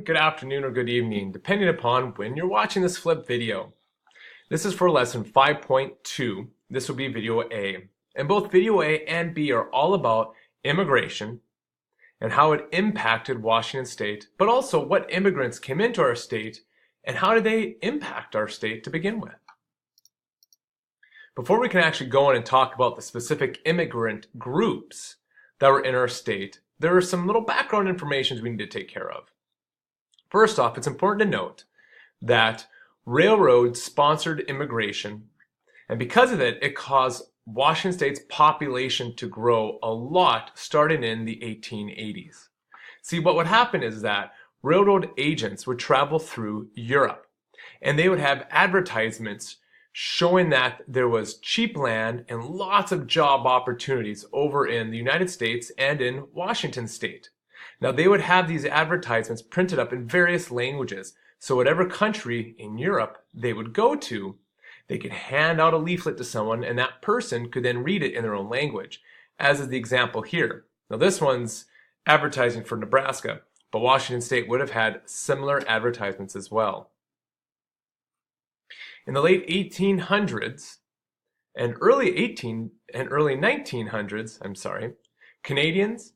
good afternoon, or good evening, depending upon when you're watching this flip video. This is for lesson 5.2. This will be video A. And both video A and B are all about immigration and how it impacted Washington State, but also what immigrants came into our state and how did they impact our state to begin with. Before we can actually go in and talk about the specific immigrant groups that were in our state, there are some little background information we need to take care of. First off, it's important to note that railroads sponsored immigration, and because of it, it caused Washington State's population to grow a lot starting in the 1880s. See, what would happen is that railroad agents would travel through Europe, and they would have advertisements showing that there was cheap land and lots of job opportunities over in the United States and in Washington State. Now, they would have these advertisements printed up in various languages, so whatever country in Europe they would go to, they could hand out a leaflet to someone and that person could then read it in their own language, as is the example here. Now, this one's advertising for Nebraska, but Washington State would have had similar advertisements as well. In the late 1800s and early 1900s, Canadians,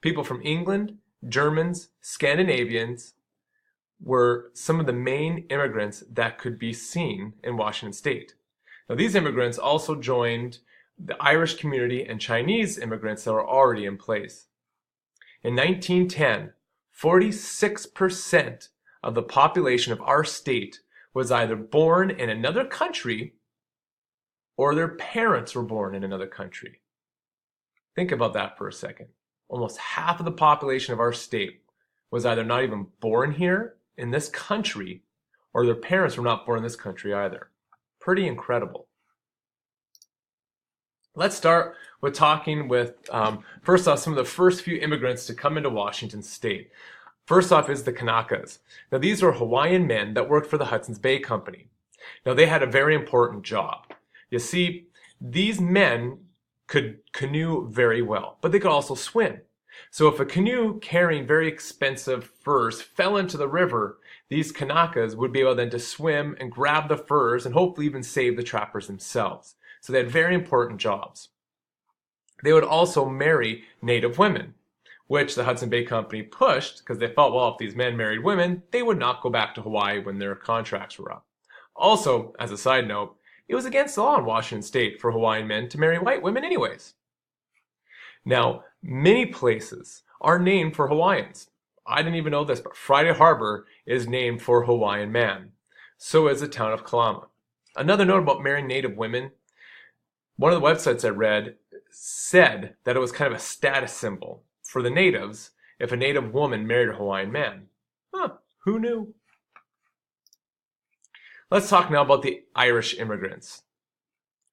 people from England, Germans, Scandinavians were some of the main immigrants that could be seen in Washington State. Now, these immigrants also joined the Irish community and Chinese immigrants that were already in place. In 1910, 46% of the population of our state was either born in another country or their parents were born in another country. Think about that for a second. Almost half of the population of our state was either not even born here in this country or their parents were not born in this country either. Pretty incredible. Let's start with talking with, first off, some of the first few immigrants to come into Washington State. First off is the Kanakas. Now, these were Hawaiian men that worked for the Hudson's Bay Company. Now, they had a very important job. You see, these men could canoe very well, but they could also swim. So if a canoe carrying very expensive furs fell into the river, these Kanakas would be able then to swim and grab the furs and hopefully even save the trappers themselves. So they had very important jobs. They would also marry native women, which the Hudson Bay Company pushed because they felt, well, if these men married women, they would not go back to Hawaii when their contracts were up. Also, as a side note, it was against the law in Washington State for Hawaiian men to marry white women anyways. Now, many places are named for Hawaiians. I didn't even know this, but Friday Harbor is named for a Hawaiian man. So is the town of Kalama. Another note about marrying native women, one of the websites I read said that it was kind of a status symbol for the natives if a native woman married a Hawaiian man. Who knew? Let's talk now about the Irish immigrants.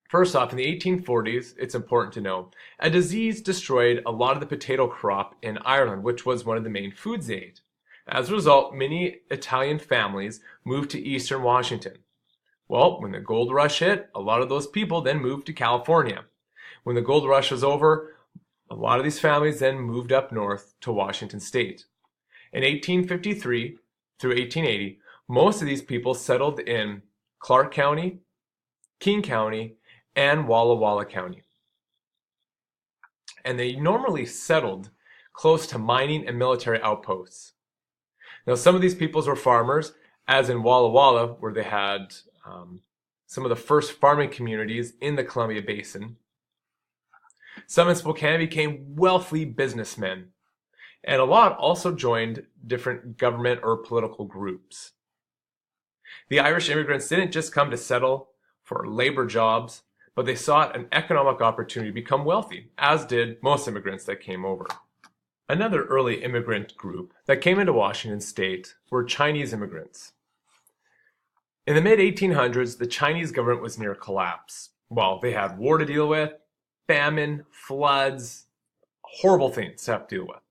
First off, in the 1840s, it's important to know, a disease destroyed a lot of the potato crop in Ireland, which was one of the main foods they ate. As a result, many Italian families moved to eastern Washington. Well, when the gold rush hit, a lot of those people then moved to California. When the gold rush was over, a lot of these families then moved up north to Washington State. In 1853 through 1880, most of these people settled in Clark County, King County, and Walla Walla County. And they normally settled close to mining and military outposts. Now, some of these peoples were farmers, as in Walla Walla, where they had some of the first farming communities in the Columbia Basin. Some in Spokane became wealthy businessmen, and a lot also joined different government or political groups. The Irish immigrants didn't just come to settle for labor jobs, but they sought an economic opportunity to become wealthy, as did most immigrants that came over. Another early immigrant group that came into Washington State were Chinese immigrants. In the mid-1800s, the Chinese government was near collapse. Well, they had war to deal with, famine, floods, horrible things to have to deal with.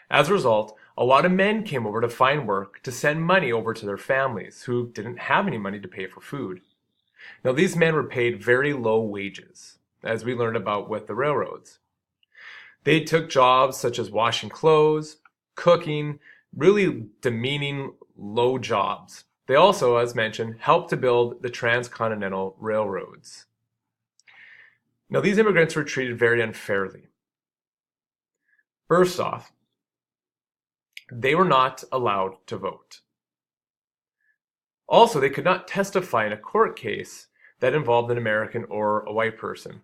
As a result, a lot of men came over to find work to send money over to their families who didn't have any money to pay for food. Now, these men were paid very low wages, as we learned about with the railroads. They took jobs such as washing clothes, cooking, really demeaning low jobs. They also, as mentioned, helped to build the transcontinental railroads. Now, these immigrants were treated very unfairly. First off, they were not allowed to vote. Also, they could not testify in a court case that involved an American or a white person.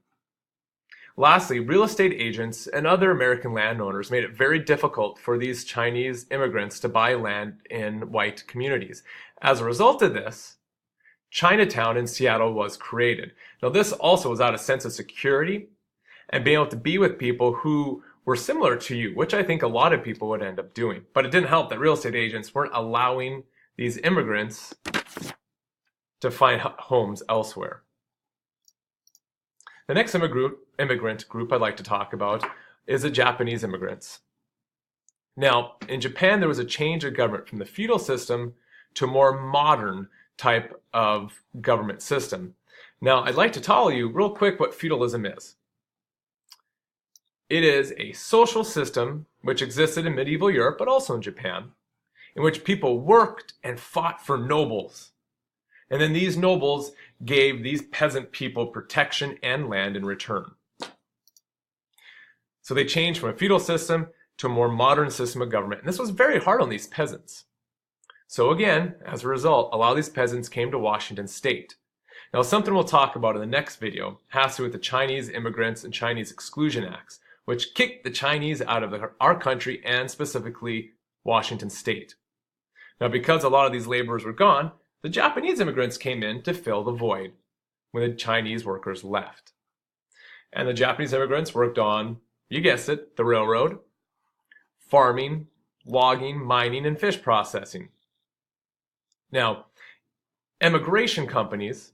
Lastly, real estate agents and other American landowners made it very difficult for these Chinese immigrants to buy land in white communities. As a result of this, Chinatown in Seattle was created. Now, this also was out of a sense of security and being able to be with people who were similar to you, which I think a lot of people would end up doing. But it didn't help that real estate agents weren't allowing these immigrants to find homes elsewhere. The next immigrant group I'd like to talk about is the Japanese immigrants. Now, in Japan, there was a change of government from the feudal system to a more modern type of government system. Now, I'd like to tell you real quick what feudalism is. It is a social system which existed in medieval Europe, but also in Japan, in which people worked and fought for nobles. And then these nobles gave these peasant people protection and land in return. So they changed from a feudal system to a more modern system of government. And this was very hard on these peasants. So again, as a result, a lot of these peasants came to Washington State. Now, something we'll talk about in the next video has to do with the Chinese Immigrants and Chinese Exclusion Acts, which kicked the Chinese out of our country and specifically Washington State. Now, because a lot of these laborers were gone, the Japanese immigrants came in to fill the void when the Chinese workers left. And the Japanese immigrants worked on, you guessed it, the railroad, farming, logging, mining, and fish processing. Now, immigration companies,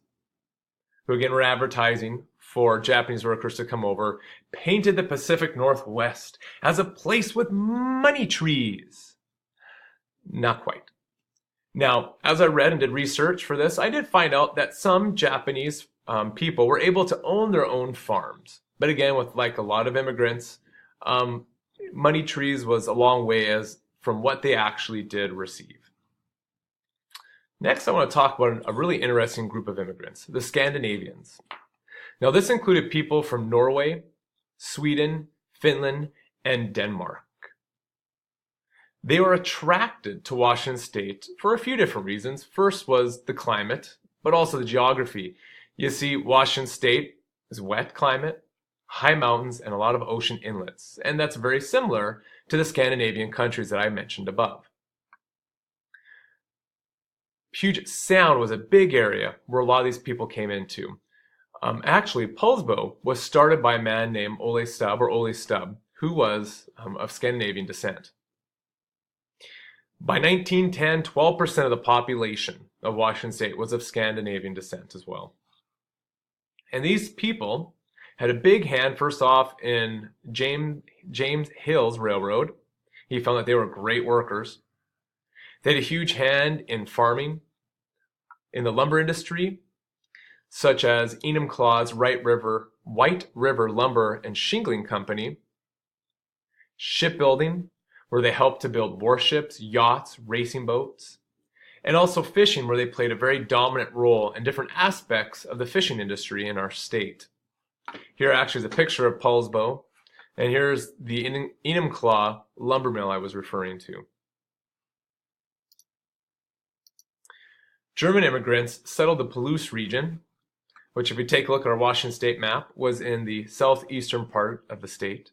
who again were advertising for Japanese workers to come over, painted the Pacific Northwest as a place with money trees. Not quite. Now, as I read and did research for this, I did find out that some Japanese people were able to own their own farms. But again, with like a lot of immigrants, money trees was a long way from what they actually did receive. Next, I want to talk about a really interesting group of immigrants, the Scandinavians. Now, this included people from Norway, Sweden, Finland, and Denmark. They were attracted to Washington State for a few different reasons. First was the climate, but also the geography. You see, Washington State is wet climate, high mountains, and a lot of ocean inlets. And that's very similar to the Scandinavian countries that I mentioned above. Puget Sound was a big area where a lot of these people came into. Actually, Poulsbo was started by a man named Ole Stubb, who was of Scandinavian descent. By 1910, 12% of the population of Washington State was of Scandinavian descent as well. And these people had a big hand, first off, in James Hill's railroad. He found that they were great workers. They had a huge hand in farming, in the lumber industry, such as Enumclaw's White River Lumber and Shingling Company, shipbuilding, where they helped to build warships, yachts, racing boats, and also fishing, where they played a very dominant role in different aspects of the fishing industry in our state. Here actually is a picture of Poulsbo, and here's the Enumclaw lumber mill I was referring to. German immigrants settled the Palouse region, which if you take a look at our Washington State map, was in the southeastern part of the state.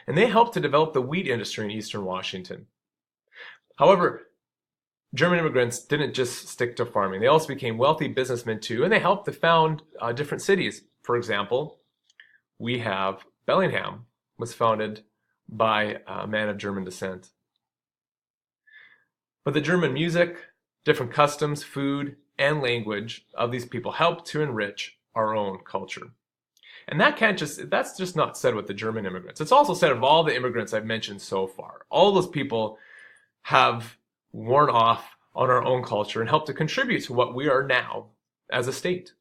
And they helped to develop the wheat industry in eastern Washington. However, German immigrants didn't just stick to farming. They also became wealthy businessmen too, and they helped to found different cities. For example, we have Bellingham was founded by a man of German descent. But the German music, different customs, food, and language of these people helped to enrich our own culture. And that's just not said with the German immigrants. It's also said of all the immigrants I've mentioned so far. All those people have worn off on our own culture and helped to contribute to what we are now as a state.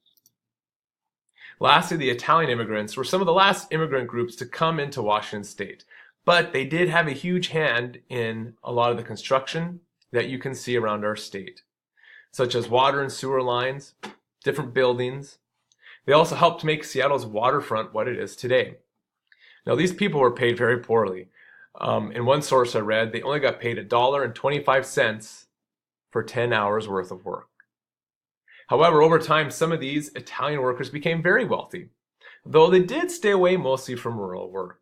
Lastly, the Italian immigrants were some of the last immigrant groups to come into Washington State. But they did have a huge hand in a lot of the construction that you can see around our state, such as water and sewer lines, different buildings. They also helped make Seattle's waterfront what it is today. Now, these people were paid very poorly. In one source I read, they only got paid $1.25 for 10 hours worth of work. However, over time, some of these Italian workers became very wealthy, though they did stay away mostly from rural work.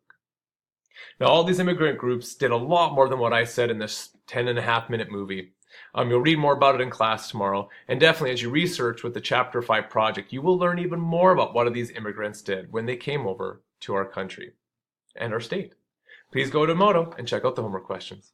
Now, all these immigrant groups did a lot more than what I said in this 10.5-minute movie. You'll read more about it in class tomorrow, and definitely as you research with the Chapter 5 project, you will learn even more about what these immigrants did when they came over to our country and our state. Please go to Modo and check out the homework questions.